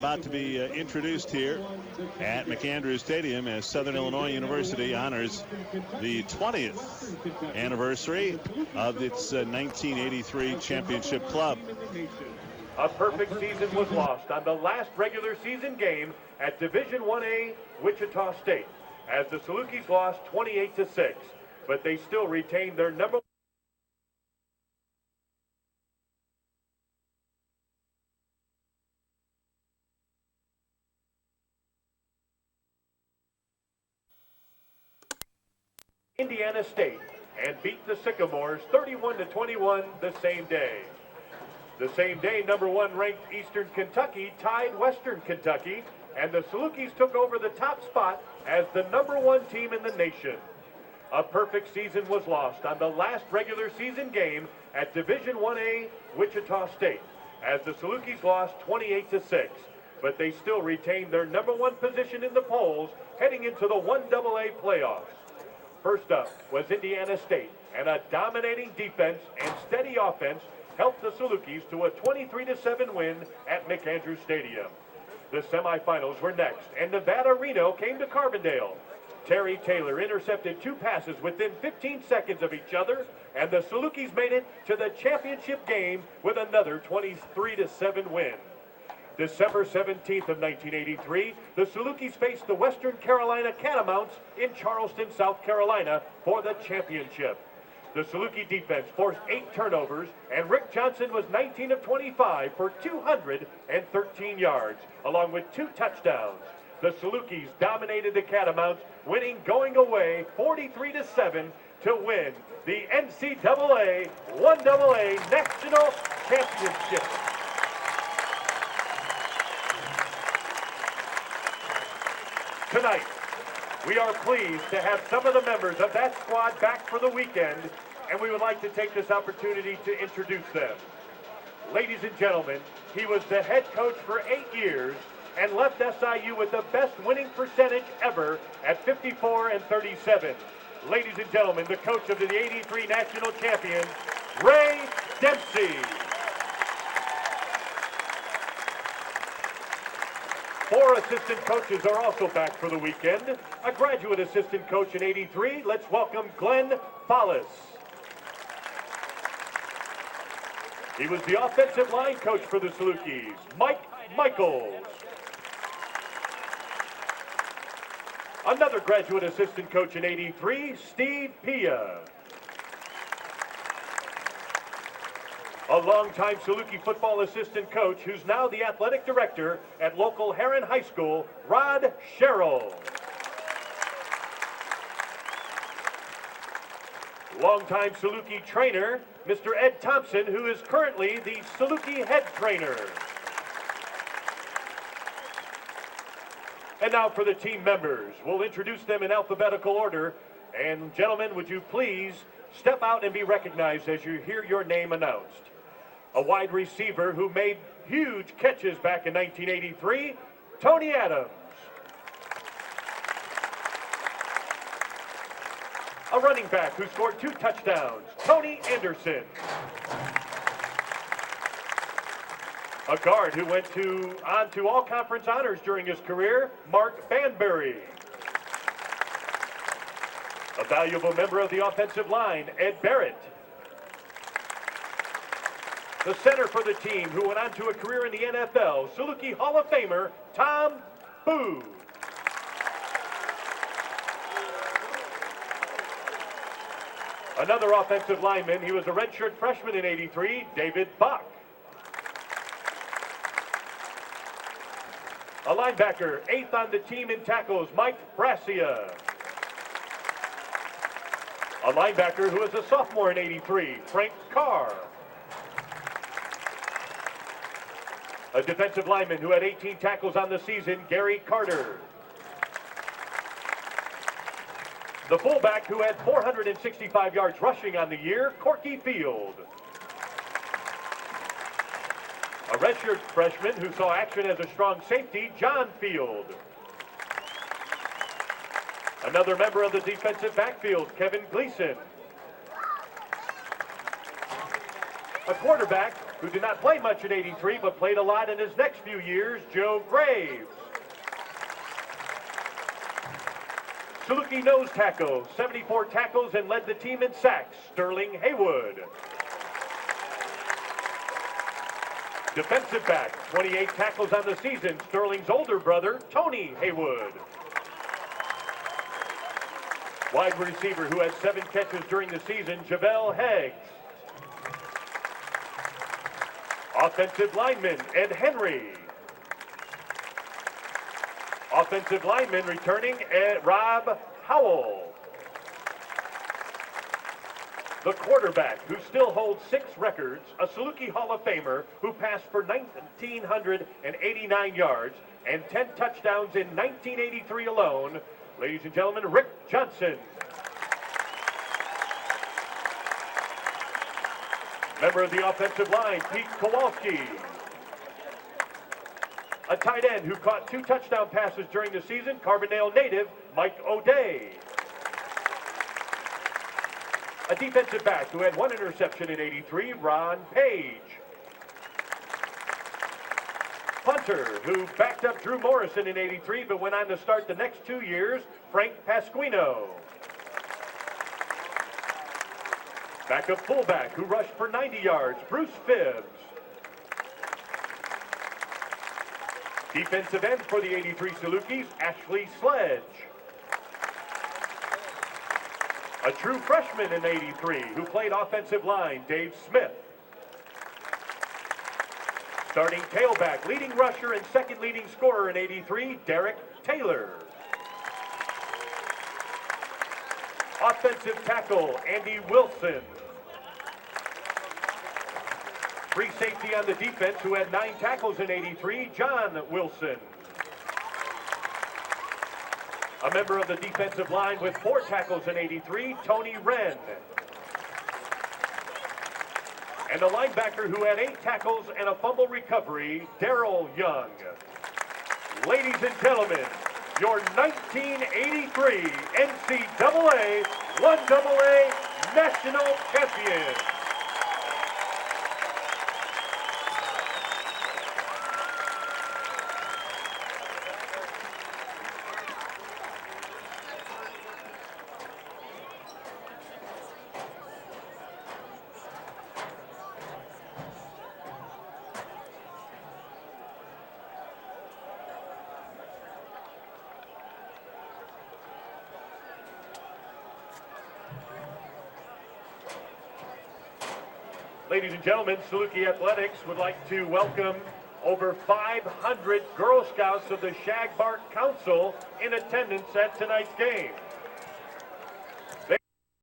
About to be introduced here at McAndrews Stadium as Southern Illinois University honors the 20th anniversary of its 1983 championship club. A perfect season was lost on the last regular season game at Division 1A Wichita State as the Salukis lost 28-6, but they still retained their number Indiana State and beat the Sycamores 31-21 the same day. The same day, number 1 ranked Eastern Kentucky tied Western Kentucky, and the Salukis took over the top spot as the number 1 team in the nation. A perfect season was lost on the last regular season game at Division 1A Wichita State as the Salukis lost 28-6, but they still retained their number 1 position in the polls heading into the 1AA playoffs. First up was Indiana State, and a dominating defense and steady offense helped the Salukis to a 23-7 win at McAndrews Stadium. The semifinals were next, and Nevada-Reno came to Carbondale. Terry Taylor intercepted 2 passes within 15 seconds of each other, and the Salukis made it to the championship game with another 23-7 win. December 17th of 1983, the Salukis faced the Western Carolina Catamounts in Charleston, South Carolina for the championship. The Saluki defense forced 8 turnovers, and Rick Johnson was 19 of 25 for 213 yards, along with 2 touchdowns. The Salukis dominated the Catamounts, winning going away 43-7 to win the NCAA 1AA National Championship. Tonight, we are pleased to have some of the members of that squad back for the weekend, and we would like to take this opportunity to introduce them. Ladies and gentlemen, he was the head coach for 8 years and left SIU with the best winning percentage ever at 54-37. Ladies and gentlemen, the coach of the 83 national champion, Ray Dempsey. 4 assistant coaches are also back for the weekend. A graduate assistant coach in 83. Let's welcome Glenn Follis. He was the offensive line coach for the Salukis, Mike Michaels. Another graduate assistant coach in 83, Steve Pia. A longtime Saluki football assistant coach who's now the athletic director at local Heron High School, Rod Sherrill. Longtime Saluki trainer, Mr. Ed Thompson, who is currently the Saluki head trainer. And now for the team members. We'll introduce them in alphabetical order. And gentlemen, would you please step out and be recognized as you hear your name announced. A wide receiver who made huge catches back in 1983, Tony Adams. A running back who scored 2 touchdowns, Tony Anderson. A guard who went on to all-conference honors during his career, Mark Banbury. A valuable member of the offensive line, Ed Barrett. The center for the team who went on to a career in the NFL, Saluki Hall of Famer, Tom Boo. Another offensive lineman, he was a redshirt freshman in 83, David Buck. A linebacker, 8th on the team in tackles, Mike Brassia. A linebacker who was a sophomore in 83, Frank Carr. A defensive lineman who had 18 tackles on the season, Gary Carter. The fullback who had 465 yards rushing on the year, Corky Field. A redshirt freshman who saw action as a strong safety, John Field. Another member of the defensive backfield, Kevin Gleason. A quarterback, who did not play much at 83 but played a lot in his next few years, Joe Graves. Saluki nose tackle, 74 tackles and led the team in sacks, Sterling Haywood. Defensive back, 28 tackles on the season, Sterling's older brother, Tony Haywood. Wide receiver who had 7 catches during the season, Javel Heggs. Offensive lineman, Ed Henry. Offensive lineman returning, Rob Howell. The quarterback, who still holds 6 records, a Saluki Hall of Famer who passed for 1,989 yards and 10 touchdowns in 1983 alone. Ladies and gentlemen, Rick Johnson. Member of the offensive line, Pete Kowalski. A tight end who caught 2 touchdown passes during the season, Carbondale native Mike O'Day. A defensive back who had 1 interception in 83, Ron Page. Punter who backed up Drew Morrison in 83 but went on to start the next 2 years, Frank Pasquino. Backup fullback who rushed for 90 yards, Bruce Phibbs. Defensive end for the 83 Salukis, Ashley Sledge. A true freshman in 83 who played offensive line, Dave Smith. Starting tailback, leading rusher and second leading scorer in 83, Derek Taylor. Offensive tackle, Andy Wilson. Free safety on the defense who had 9 tackles in 83, John Wilson. A member of the defensive line with 4 tackles in 83, Tony Wren. And a linebacker who had 8 tackles and a fumble recovery, Darrell Young. Ladies and gentlemen, your 1983 NCAA 1AA National Champion. Ladies and gentlemen, Saluki Athletics would like to welcome over 500 Girl Scouts of the Shagbark Council in attendance at tonight's game.